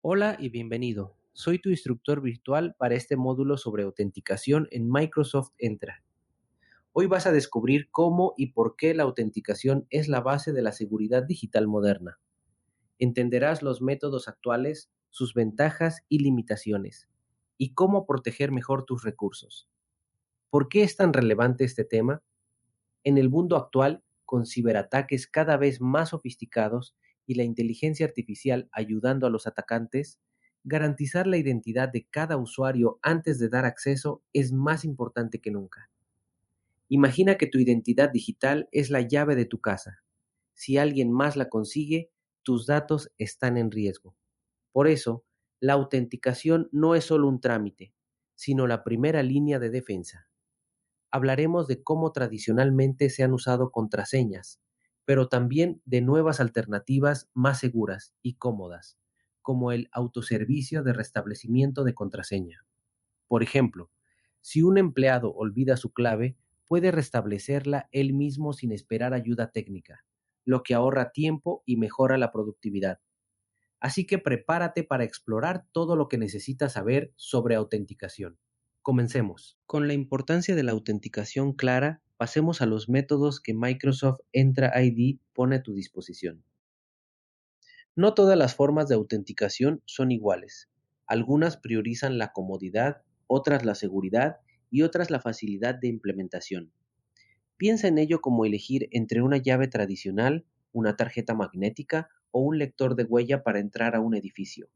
Hola y bienvenido. Soy tu instructor virtual para este módulo sobre autenticación en Microsoft Entra. Hoy vas a descubrir cómo y por qué la autenticación es la base de la seguridad digital moderna. Entenderás los métodos actuales, sus ventajas y limitaciones, y cómo proteger mejor tus recursos. ¿Por qué es tan relevante este tema? En el mundo actual, con ciberataques cada vez más sofisticados y la inteligencia artificial ayudando a los atacantes, garantizar la identidad de cada usuario antes de dar acceso es más importante que nunca. Imagina que tu identidad digital es la llave de tu casa. Si alguien más la consigue, tus datos están en riesgo. Por eso, la autenticación no es solo un trámite, sino la primera línea de defensa. Hablaremos de cómo tradicionalmente se han usado contraseñas, pero también de nuevas alternativas más seguras y cómodas, como el autoservicio de restablecimiento de contraseña. Por ejemplo, si un empleado olvida su clave, puede restablecerla él mismo sin esperar ayuda técnica, lo que ahorra tiempo y mejora la productividad. Así que prepárate para explorar todo lo que necesitas saber sobre autenticación. Comencemos. Con la importancia de la autenticación clara, pasemos a los métodos que Microsoft Entra ID pone a tu disposición. No todas las formas de autenticación son iguales. Algunas priorizan la comodidad, otras la seguridad y otras la facilidad de implementación. Piensa en ello como elegir entre una llave tradicional, una tarjeta magnética o un lector de huella para entrar a un edificio.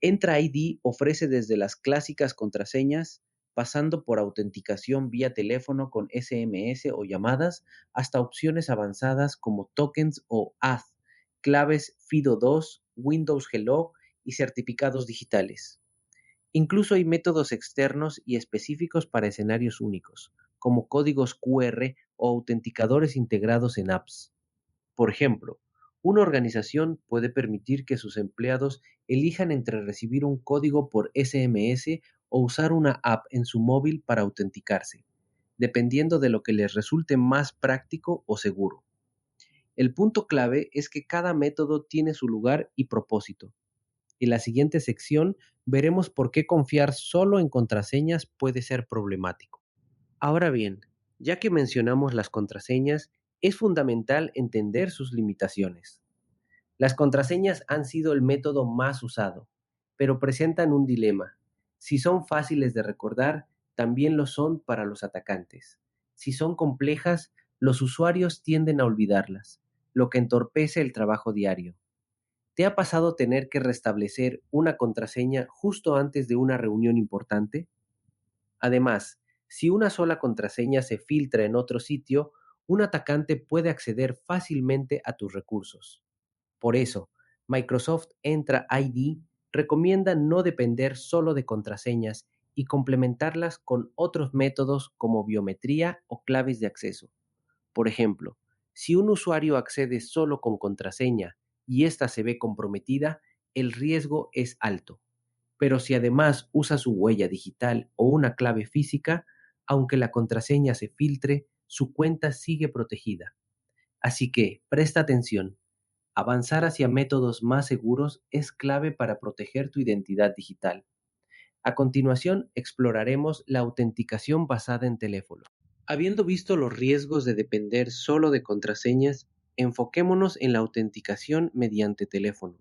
Entra ID ofrece desde las clásicas contraseñas, pasando por autenticación vía teléfono con SMS o llamadas, hasta opciones avanzadas como tokens o AZ, claves FIDO2, Windows Hello y certificados digitales. Incluso hay métodos externos y específicos para escenarios únicos, como códigos QR o autenticadores integrados en apps. Por ejemplo, una organización puede permitir que sus empleados elijan entre recibir un código por SMS o usar una app en su móvil para autenticarse, dependiendo de lo que les resulte más práctico o seguro. El punto clave es que cada método tiene su lugar y propósito. En la siguiente sección veremos por qué confiar solo en contraseñas puede ser problemático. Ahora bien, ya que mencionamos las contraseñas, es fundamental entender sus limitaciones. Las contraseñas han sido el método más usado, pero presentan un dilema. Si son fáciles de recordar, también lo son para los atacantes. Si son complejas, los usuarios tienden a olvidarlas, lo que entorpece el trabajo diario. ¿Te ha pasado tener que restablecer una contraseña justo antes de una reunión importante? Además, si una sola contraseña se filtra en otro sitio, un atacante puede acceder fácilmente a tus recursos. Por eso, Microsoft Entra ID recomienda no depender solo de contraseñas y complementarlas con otros métodos como biometría o claves de acceso. Por ejemplo, si un usuario accede solo con contraseña y ésta se ve comprometida, el riesgo es alto. Pero si además usa su huella digital o una clave física, aunque la contraseña se filtre, su cuenta sigue protegida. Así que presta atención. Avanzar hacia métodos más seguros es clave para proteger tu identidad digital. A continuación, exploraremos la autenticación basada en teléfono. Habiendo visto los riesgos de depender solo de contraseñas, enfoquémonos en la autenticación mediante teléfono.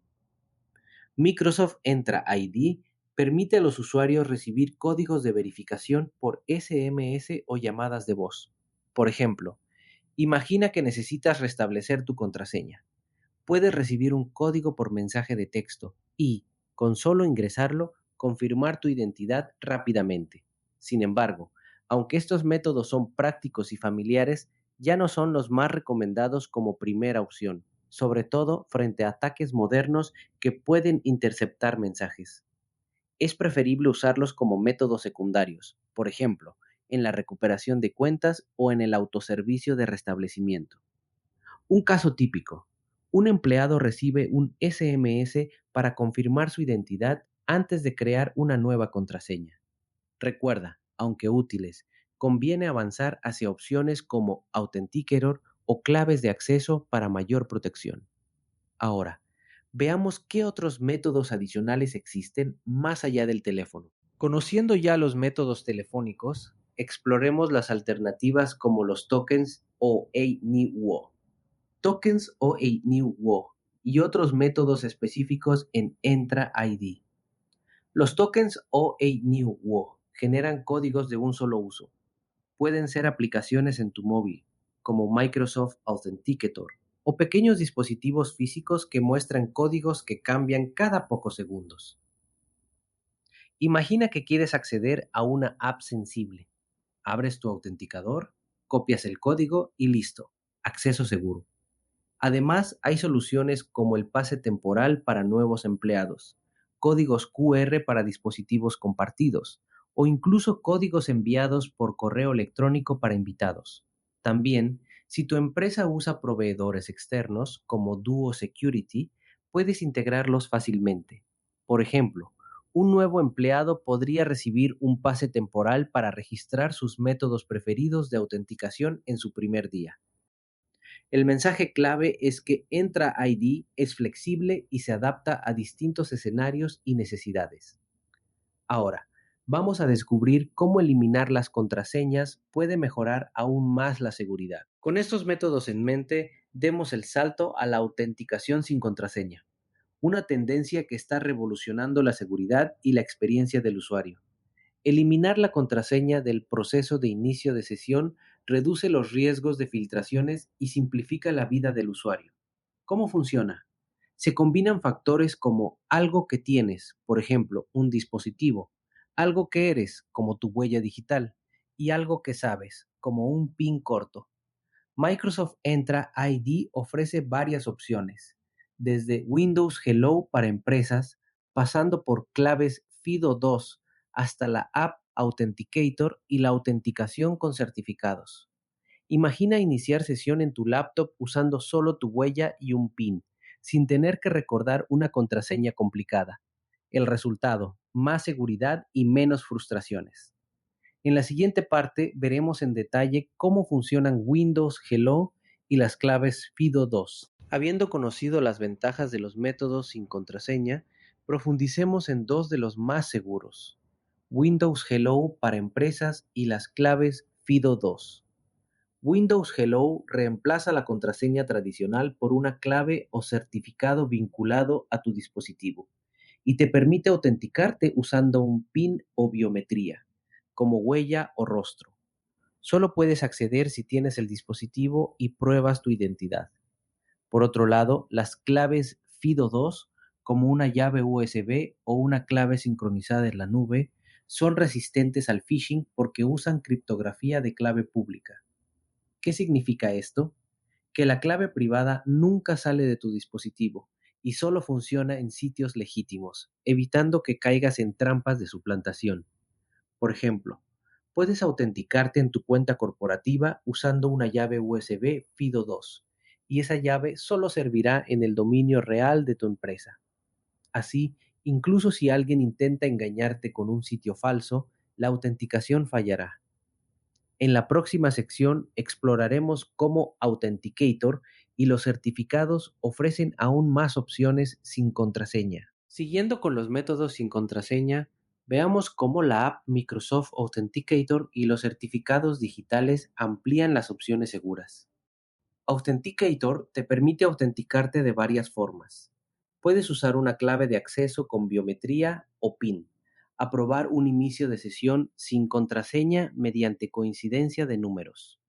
Microsoft Entra ID permite a los usuarios recibir códigos de verificación por SMS o llamadas de voz. Por ejemplo, imagina que necesitas restablecer tu contraseña. Puedes recibir un código por mensaje de texto y, con solo ingresarlo, confirmar tu identidad rápidamente. Sin embargo, aunque estos métodos son prácticos y familiares, ya no son los más recomendados como primera opción, sobre todo frente a ataques modernos que pueden interceptar mensajes. Es preferible usarlos como métodos secundarios, por ejemplo, en la recuperación de cuentas o en el autoservicio de restablecimiento. Un caso típico. Un empleado recibe un SMS para confirmar su identidad antes de crear una nueva contraseña. Recuerda, aunque útiles, conviene avanzar hacia opciones como Authenticator o claves de acceso para mayor protección. Ahora, Veamos qué otros métodos adicionales existen más allá del teléfono. Conociendo ya los métodos telefónicos, exploremos las alternativas como los tokens o A-New-Wo. Tokens o A-New-Wo y otros métodos específicos en Entra ID. Los tokens o A-New-Wo generan códigos de un solo uso. Pueden ser aplicaciones en tu móvil, como Microsoft Authenticator, o pequeños dispositivos físicos que muestran códigos que cambian cada pocos segundos. Imagina que quieres acceder a una app sensible. Abres tu autenticador, copias el código y listo. Acceso seguro. Además, hay soluciones como el pase temporal para nuevos empleados, códigos QR para dispositivos compartidos o incluso códigos enviados por correo electrónico para invitados. También, si tu empresa usa proveedores externos como Duo Security, puedes integrarlos fácilmente. Por ejemplo, un nuevo empleado podría recibir un pase temporal para registrar sus métodos preferidos de autenticación en su primer día. El mensaje clave es que Entra ID es flexible y se adapta a distintos escenarios y necesidades. Ahora, vamos a descubrir cómo eliminar las contraseñas puede mejorar aún más la seguridad. Con estos métodos en mente, demos el salto a la autenticación sin contraseña, una tendencia que está revolucionando la seguridad y la experiencia del usuario. Eliminar la contraseña del proceso de inicio de sesión reduce los riesgos de filtraciones y simplifica la vida del usuario. ¿Cómo funciona? Se combinan factores como algo que tienes, por ejemplo, un dispositivo, algo que eres, como tu huella digital, y algo que sabes, como un PIN corto. Microsoft Entra ID ofrece varias opciones, desde Windows Hello para empresas, pasando por claves FIDO2 hasta la App Authenticator y la autenticación con certificados. Imagina iniciar sesión en tu laptop usando solo tu huella y un PIN, sin tener que recordar una contraseña complicada. El resultado, más seguridad y menos frustraciones. En la siguiente parte veremos en detalle cómo funcionan Windows Hello y las claves FIDO2. Habiendo conocido las ventajas de los métodos sin contraseña, profundicemos en dos de los más seguros: Windows Hello para empresas y las claves FIDO2. Windows Hello reemplaza la contraseña tradicional por una clave o certificado vinculado a tu dispositivo y te permite autenticarte usando un PIN o biometría, como huella o rostro. Solo puedes acceder si tienes el dispositivo y pruebas tu identidad. Por otro lado, las claves FIDO2, como una llave USB o una clave sincronizada en la nube, son resistentes al phishing porque usan criptografía de clave pública. ¿Qué significa esto? Que la clave privada nunca sale de tu dispositivo y solo funciona en sitios legítimos, evitando que caigas en trampas de suplantación. Por ejemplo, puedes autenticarte en tu cuenta corporativa usando una llave USB FIDO2 y esa llave solo servirá en el dominio real de tu empresa. Así, incluso si alguien intenta engañarte con un sitio falso, la autenticación fallará. En la próxima sección exploraremos cómo Authenticator y los certificados ofrecen aún más opciones sin contraseña. Siguiendo con los métodos sin contraseña, veamos cómo la app Microsoft Authenticator y los certificados digitales amplían las opciones seguras. Authenticator te permite autenticarte de varias formas. Puedes usar una clave de acceso con biometría o PIN, aprobar un inicio de sesión sin contraseña mediante coincidencia de números,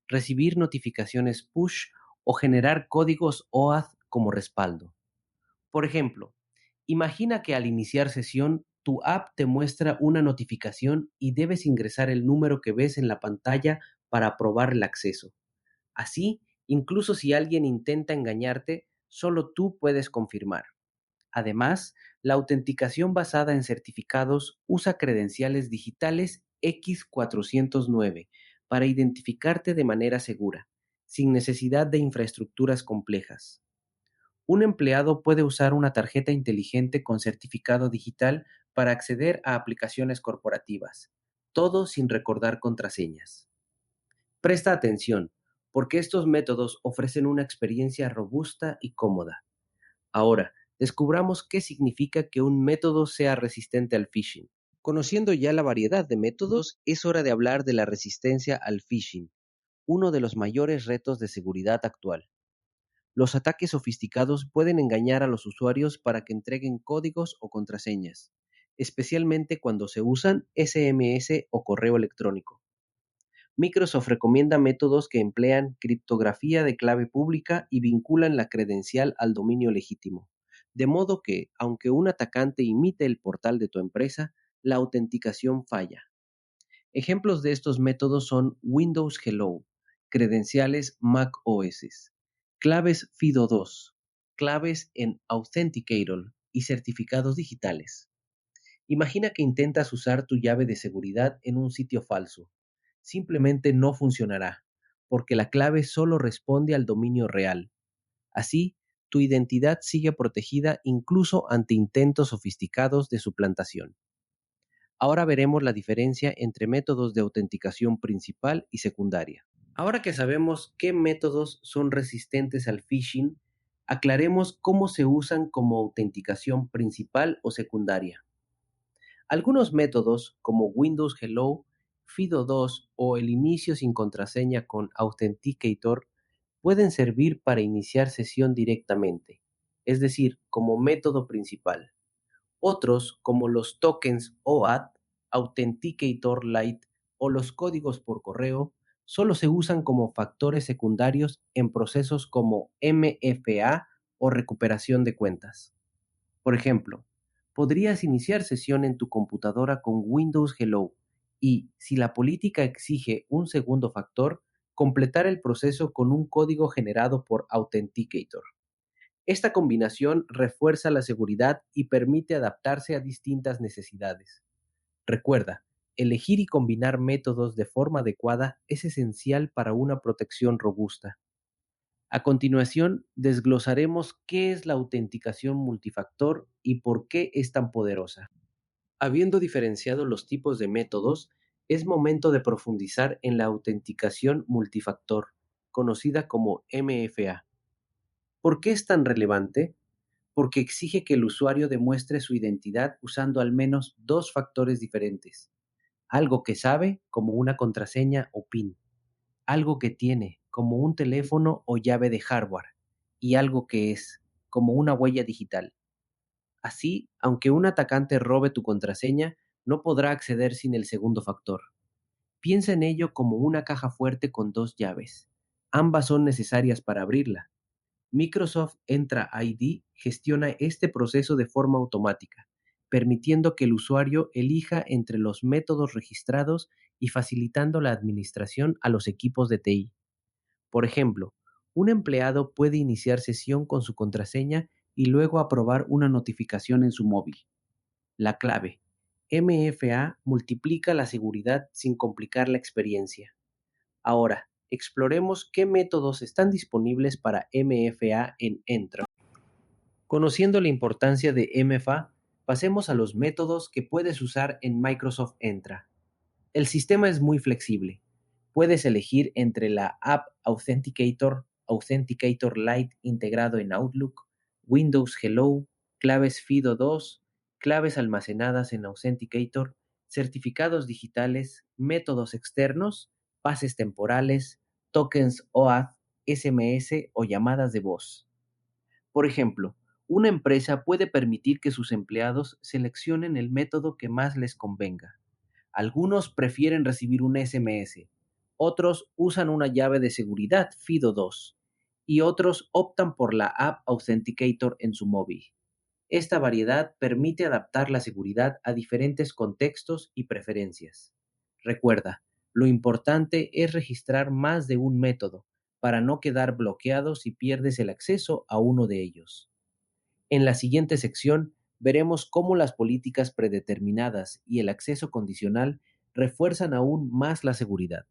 recibir notificaciones push o generar códigos OAuth como respaldo. Por ejemplo, imagina que al iniciar sesión, tu app te muestra una notificación y debes ingresar el número que ves en la pantalla para aprobar el acceso. Así, incluso si alguien intenta engañarte, solo tú puedes confirmar. Además, la autenticación basada en certificados usa credenciales digitales X409 para identificarte de manera segura, sin necesidad de infraestructuras complejas. Un empleado puede usar una tarjeta inteligente con certificado digital para acceder a aplicaciones corporativas, todo sin recordar contraseñas. Presta atención, porque estos métodos ofrecen una experiencia robusta y cómoda. Ahora, Descubramos qué significa que un método sea resistente al phishing. Conociendo ya la variedad de métodos, es hora de hablar de la resistencia al phishing, uno de los mayores retos de seguridad actual. Los ataques sofisticados pueden engañar a los usuarios para que entreguen códigos o contraseñas, especialmente cuando se usan SMS o correo electrónico. Microsoft recomienda métodos que emplean criptografía de clave pública y vinculan la credencial al dominio legítimo, de modo que, aunque un atacante imite el portal de tu empresa, la autenticación falla. Ejemplos de estos métodos son Windows Hello, credenciales Mac OS, claves FIDO2, claves en Authenticator y certificados digitales. Imagina que intentas usar tu llave de seguridad en un sitio falso. Simplemente no funcionará, porque la clave solo responde al dominio real. Así, tu identidad sigue protegida incluso ante intentos sofisticados de suplantación. Ahora veremos la diferencia entre métodos de autenticación principal y secundaria. Ahora que sabemos qué métodos son resistentes al phishing, aclaremos cómo se usan como autenticación principal o secundaria. Algunos métodos, como Windows Hello, FIDO2 o el inicio sin contraseña con Authenticator, pueden servir para iniciar sesión directamente, es decir, como método principal. Otros, como los tokens OAuth, Authenticator Lite o los códigos por correo, solo se usan como factores secundarios en procesos como MFA o recuperación de cuentas. Por ejemplo, podrías iniciar sesión en tu computadora con Windows Hello y, si la política exige un segundo factor, completar el proceso con un código generado por Authenticator. Esta combinación refuerza la seguridad y permite adaptarse a distintas necesidades. Recuerda, elegir y combinar métodos de forma adecuada es esencial para una protección robusta. A continuación, desglosaremos qué es la autenticación multifactor y por qué es tan poderosa. Habiendo diferenciado los tipos de métodos, es momento de profundizar en la autenticación multifactor, conocida como MFA. ¿Por qué es tan relevante? Porque exige que el usuario demuestre su identidad usando al menos dos factores diferentes, algo que sabe, como una contraseña o PIN, algo que tiene, como un teléfono o llave de hardware, y algo que es, como una huella digital. Así, aunque un atacante robe tu contraseña, no podrá acceder sin el segundo factor. Piensa en ello como una caja fuerte con dos llaves. Ambas son necesarias para abrirla. Microsoft Entra ID gestiona este proceso de forma automática, permitiendo que el usuario elija entre los métodos registrados y facilitando la administración a los equipos de TI. Por ejemplo, un empleado puede iniciar sesión con su contraseña y luego aprobar una notificación en su móvil. La clave. MFA multiplica la seguridad sin complicar la experiencia. Ahora, exploremos qué métodos están disponibles para MFA en Entra. Conociendo la importancia de MFA, pasemos a los métodos que puedes usar en Microsoft Entra. El sistema es muy flexible. Puedes elegir entre la App Authenticator, Authenticator Lite integrado en Outlook, Windows Hello, claves FIDO2, claves almacenadas en Authenticator, certificados digitales, métodos externos, pases temporales, tokens OAuth, SMS o llamadas de voz. Por ejemplo, una empresa puede permitir que sus empleados seleccionen el método que más les convenga. Algunos prefieren recibir un SMS, otros usan una llave de seguridad FIDO2 y otros optan por la App Authenticator en su móvil. Esta variedad permite adaptar la seguridad a diferentes contextos y preferencias. Recuerda, lo importante es registrar más de un método para no quedar bloqueado si pierdes el acceso a uno de ellos. En la siguiente sección veremos cómo las políticas predeterminadas y el acceso condicional refuerzan aún más la seguridad.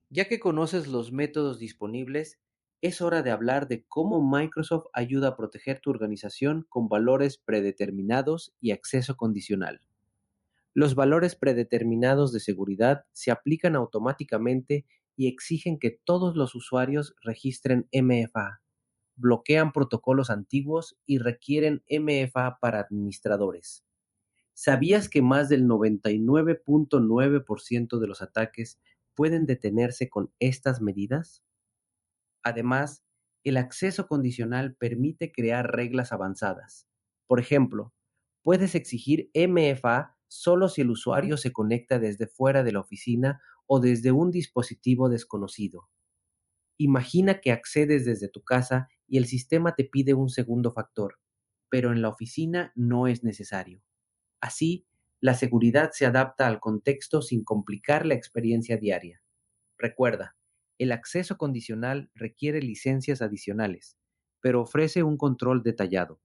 Ya que conoces los métodos disponibles, es hora de hablar de cómo Microsoft ayuda a proteger tu organización con valores predeterminados y acceso condicional. Los valores predeterminados de seguridad se aplican automáticamente y exigen que todos los usuarios registren MFA. bloquean protocolos antiguos y requieren MFA para administradores. ¿Sabías que más del 99.9% de los ataques pueden detenerse con estas medidas? Además, el acceso condicional permite crear reglas avanzadas. Por ejemplo, puedes exigir MFA solo si el usuario se conecta desde fuera de la oficina o desde un dispositivo desconocido. Imagina que accedes desde tu casa y el sistema te pide un segundo factor, pero en la oficina no es necesario. Así, la seguridad se adapta al contexto sin complicar la experiencia diaria. Recuerda, el acceso condicional requiere licencias adicionales, pero ofrece un control detallado.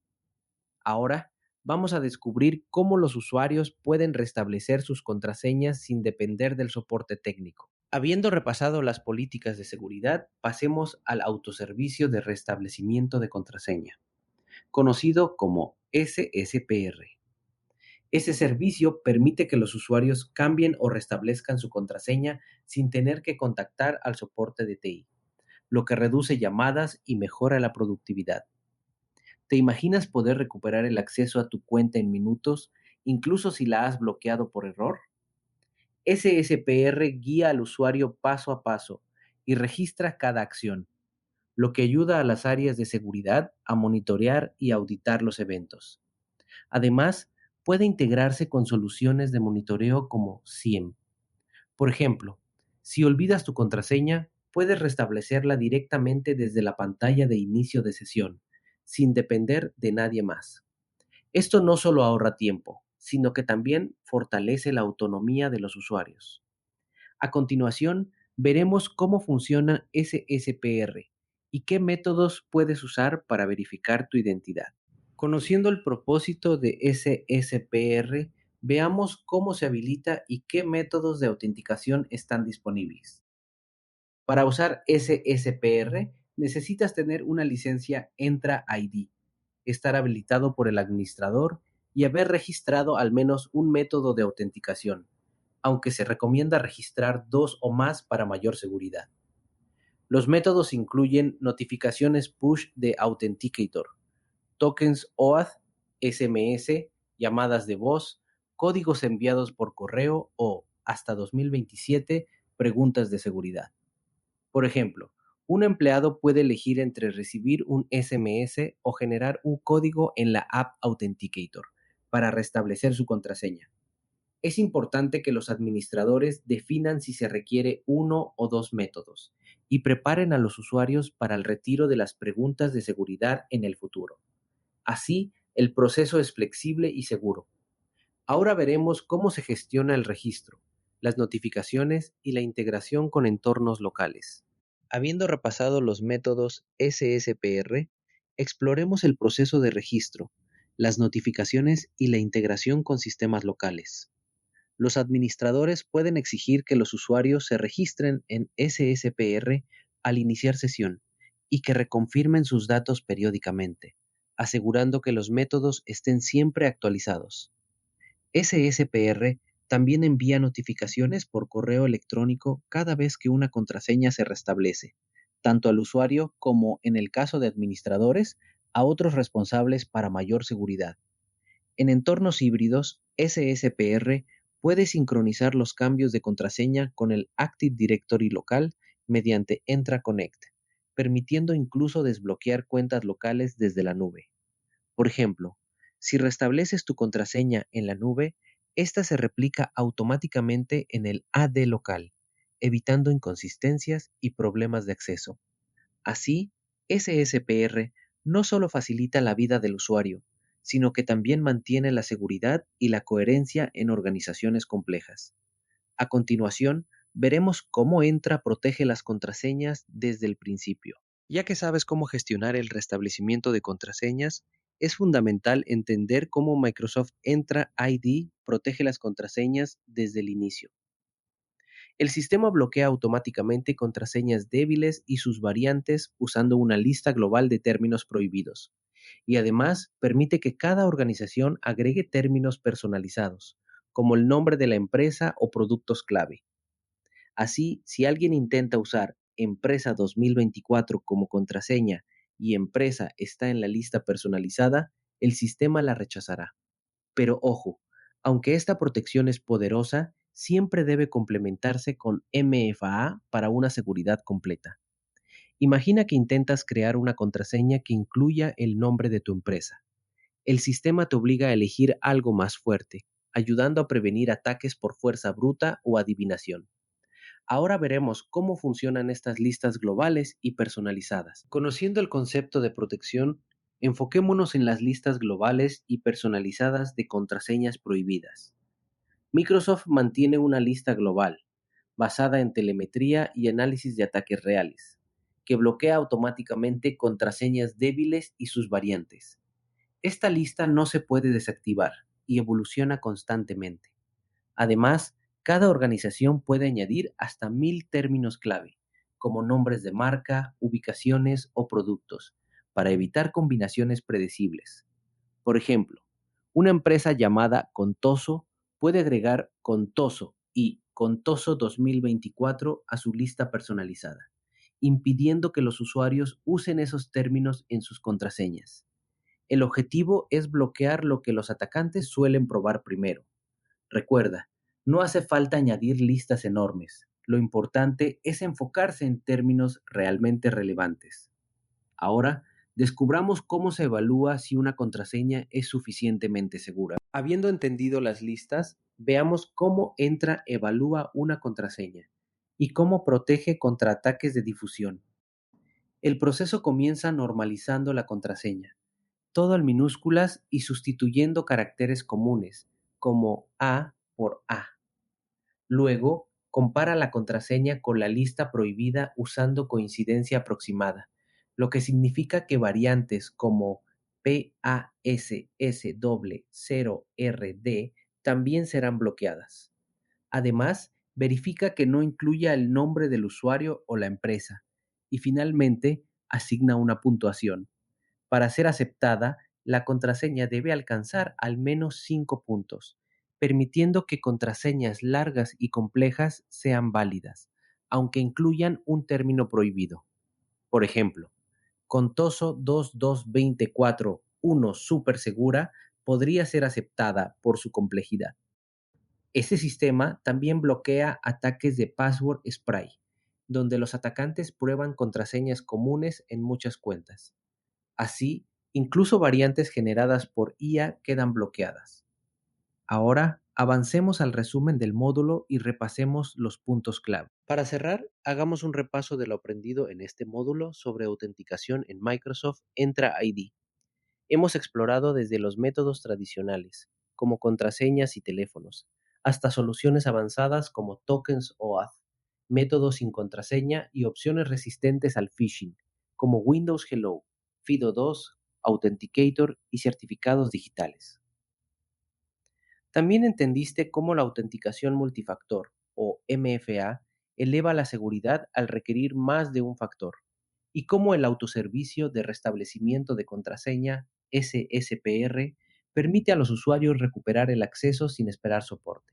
Ahora, vamos a descubrir cómo los usuarios pueden restablecer sus contraseñas sin depender del soporte técnico. Habiendo repasado las políticas de seguridad, pasemos al autoservicio de restablecimiento de contraseña, conocido como SSPR. Ese servicio permite que los usuarios cambien o restablezcan su contraseña sin tener que contactar al soporte de TI, lo que reduce llamadas y mejora la productividad. ¿Te imaginas poder recuperar el acceso a tu cuenta en minutos, incluso si la has bloqueado por error? SSPR guía al usuario paso a paso y registra cada acción, lo que ayuda a las áreas de seguridad a monitorear y auditar los eventos. Además, puede integrarse con soluciones de monitoreo como SIEM. Por ejemplo, si olvidas tu contraseña, puedes restablecerla directamente desde la pantalla de inicio de sesión, sin depender de nadie más. Esto no solo ahorra tiempo, sino que también fortalece la autonomía de los usuarios. A continuación, veremos cómo funciona SSPR y qué métodos puedes usar para verificar tu identidad. Conociendo el propósito de SSPR, veamos cómo se habilita y qué métodos de autenticación están disponibles. Para usar SSPR, necesitas tener una licencia Entra ID, estar habilitado por el administrador y haber registrado al menos un método de autenticación, aunque se recomienda registrar dos o más para mayor seguridad. Los métodos incluyen notificaciones push de Authenticator, tokens OAuth, SMS, llamadas de voz, códigos enviados por correo o, hasta 2027, preguntas de seguridad. Por ejemplo, un empleado puede elegir entre recibir un SMS o generar un código en la app Authenticator para restablecer su contraseña. Es importante que los administradores definan si se requiere uno o dos métodos y preparen a los usuarios para el retiro de las preguntas de seguridad en el futuro. Así, el proceso es flexible y seguro. Ahora veremos cómo se gestiona el registro, las notificaciones y la integración con entornos locales. Habiendo repasado los métodos SSPR, exploremos el proceso de registro, las notificaciones y la integración con sistemas locales. Los administradores pueden exigir que los usuarios se registren en SSPR al iniciar sesión y que reconfirmen sus datos periódicamente, asegurando que los métodos estén siempre actualizados. SSPR también envía notificaciones por correo electrónico cada vez que una contraseña se restablece, tanto al usuario como, en el caso de administradores, a otros responsables para mayor seguridad. En entornos híbridos, SSPR puede sincronizar los cambios de contraseña con el Active Directory local mediante Entra Connect, permitiendo incluso desbloquear cuentas locales desde la nube. Por ejemplo, si restableces tu contraseña en la nube, esta se replica automáticamente en el AD local, evitando inconsistencias y problemas de acceso. Así, SSPR no solo facilita la vida del usuario, sino que también mantiene la seguridad y la coherencia en organizaciones complejas. A continuación, veremos cómo Entra protege las contraseñas desde el principio. Ya que sabes cómo gestionar el restablecimiento de contraseñas, es fundamental entender cómo Microsoft Entra ID protege las contraseñas desde el inicio. El sistema bloquea automáticamente contraseñas débiles y sus variantes usando una lista global de términos prohibidos, y además permite que cada organización agregue términos personalizados, como el nombre de la empresa o productos clave. Así, si alguien intenta usar Empresa 2024 como contraseña y empresa está en la lista personalizada, el sistema la rechazará. Pero ojo, aunque esta protección es poderosa, siempre debe complementarse con MFA para una seguridad completa. Imagina que intentas crear una contraseña que incluya el nombre de tu empresa. El sistema te obliga a elegir algo más fuerte, ayudando a prevenir ataques por fuerza bruta o adivinación. Ahora veremos cómo funcionan estas listas globales y personalizadas. Conociendo el concepto de protección, enfoquémonos en las listas globales y personalizadas de contraseñas prohibidas. Microsoft mantiene una lista global, basada en telemetría y análisis de ataques reales, que bloquea automáticamente contraseñas débiles y sus variantes. Esta lista no se puede desactivar y evoluciona constantemente. Además, cada organización puede añadir hasta 1000 términos clave, como nombres de marca, ubicaciones o productos, para evitar combinaciones predecibles. Por ejemplo, una empresa llamada Contoso puede agregar Contoso y Contoso 2024 a su lista personalizada, impidiendo que los usuarios usen esos términos en sus contraseñas. El objetivo es bloquear lo que los atacantes suelen probar primero. Recuerda, no hace falta añadir listas enormes. Lo importante es enfocarse en términos realmente relevantes. Ahora, descubramos cómo se evalúa si una contraseña es suficientemente segura. Habiendo entendido las listas, veamos cómo Entra evalúa una contraseña y cómo protege contra ataques de difusión. El proceso comienza normalizando la contraseña, todo en minúsculas y sustituyendo caracteres comunes, como A por A. Luego, compara la contraseña con la lista prohibida usando coincidencia aproximada, lo que significa que variantes como PASS0RD también serán bloqueadas. Además, verifica que no incluya el nombre del usuario o la empresa. Y finalmente, asigna una puntuación. Para ser aceptada, la contraseña debe alcanzar al menos 5 puntos, permitiendo que contraseñas largas y complejas sean válidas, aunque incluyan un término prohibido. Por ejemplo, Contoso 22241 super segura podría ser aceptada por su complejidad. Este sistema también bloquea ataques de password spray, donde los atacantes prueban contraseñas comunes en muchas cuentas. Así, incluso variantes generadas por IA quedan bloqueadas. Ahora, avancemos al resumen del módulo y repasemos los puntos clave. Para cerrar, hagamos un repaso de lo aprendido en este módulo sobre autenticación en Microsoft Entra ID. Hemos explorado desde los métodos tradicionales, como contraseñas y teléfonos, hasta soluciones avanzadas como tokens OAuth, métodos sin contraseña y opciones resistentes al phishing, como Windows Hello, FIDO2, Authenticator y certificados digitales. También entendiste cómo la autenticación multifactor, o MFA, eleva la seguridad al requerir más de un factor, y cómo el autoservicio de restablecimiento de contraseña, SSPR, permite a los usuarios recuperar el acceso sin esperar soporte.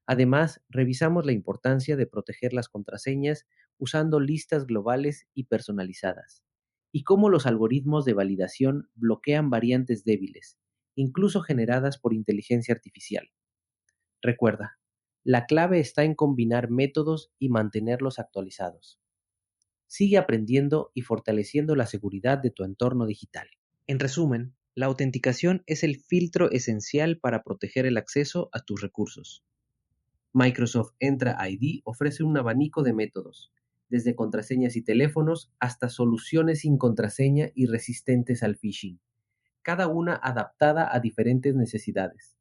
Además, revisamos la importancia de proteger las contraseñas usando listas globales y personalizadas, y cómo los algoritmos de validación bloquean variantes débiles, incluso generadas por inteligencia artificial. Recuerda, la clave está en combinar métodos y mantenerlos actualizados. Sigue aprendiendo y fortaleciendo la seguridad de tu entorno digital. En resumen, la autenticación es el filtro esencial para proteger el acceso a tus recursos. Microsoft Entra ID ofrece un abanico de métodos, desde contraseñas y teléfonos hasta soluciones sin contraseña y resistentes al phishing, cada una adaptada a diferentes necesidades.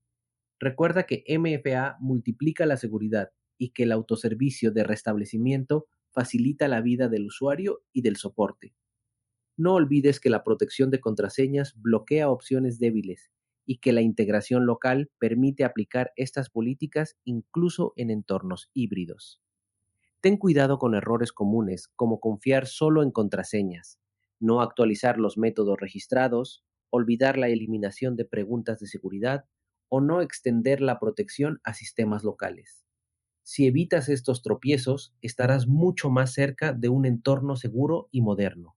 Recuerda que MFA multiplica la seguridad y que el autoservicio de restablecimiento facilita la vida del usuario y del soporte. No olvides que la protección de contraseñas bloquea opciones débiles y que la integración local permite aplicar estas políticas incluso en entornos híbridos. Ten cuidado con errores comunes como confiar solo en contraseñas, no actualizar los métodos registrados, olvidar la eliminación de preguntas de seguridad o no extender la protección a sistemas locales. Si evitas estos tropiezos, estarás mucho más cerca de un entorno seguro y moderno.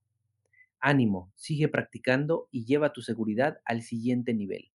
Ánimo, sigue practicando y lleva tu seguridad al siguiente nivel.